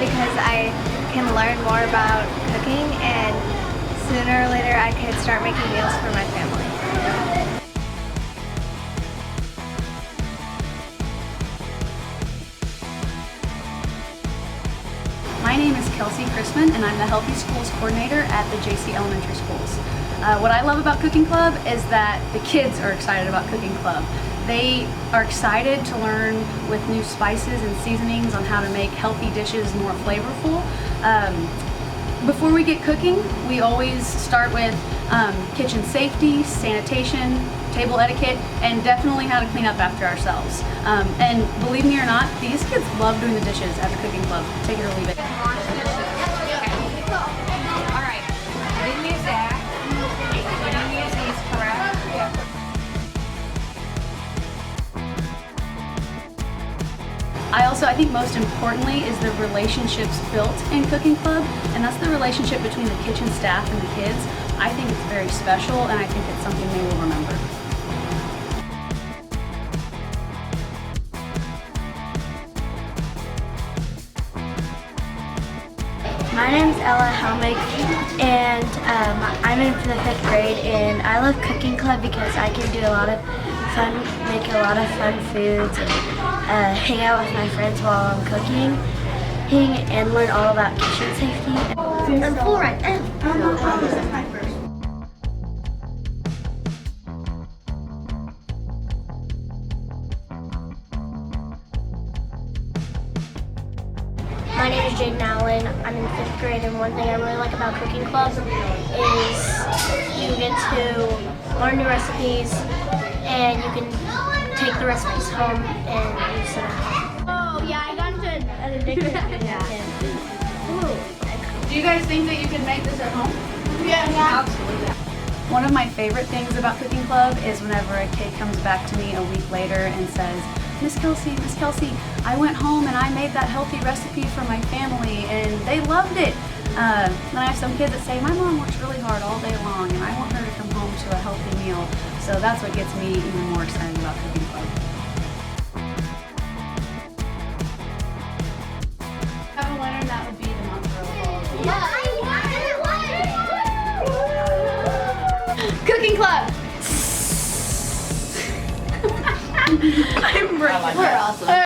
because I can learn more about cooking, and sooner or later I could start making meals for my family. My name is Kelsey Chrisman, and I'm the Healthy Schools Coordinator at the JC Elementary Schools. What I love about Cooking Club is that the kids are excited about Cooking Club. They are excited to learn with new spices and seasonings on how to make healthy dishes more flavorful. Before we get cooking, we always start with kitchen safety, sanitation, table etiquette, and definitely how to clean up after ourselves. And believe me or not, these kids love doing the dishes at the Cooking Club. Take it or leave it. Alright, we didn't use that. We didn't use these, correct? Yeah. I think most importantly is the relationships built in Cooking Club, and that's the relationship between the kitchen staff and the kids. I think it's very special, and I think it's something they will remember. My name's Ella Helmick, and I'm in the 5th grade, and I love Cooking Club because I can do a lot of fun, make a lot of fun foods, and hang out with my friends while I'm cooking, and learn all about kitchen safety. I'm full right now. My name is Jaden Allen. I'm in 5th grade, and one thing I really like about Cooking Club is you get to learn new recipes, and you can take the recipes home and use them at home. Oh yeah, I got into an addictive Do you guys think that you can make this at home? Yeah. Absolutely. One of my favorite things about Cooking Club is whenever a kid comes back to me a week later and says, Miss Kelsey, I went home and I made that healthy recipe for my family and they loved it. Then I have some kids that say, my mom works really hard all day long and I want her to come home to a healthy meal. So that's what gets me even more excited about Cooking Club. Have a winner, that would be the mozzarella ball. Yeah. Cooking Club! I'm breaking. We're awesome.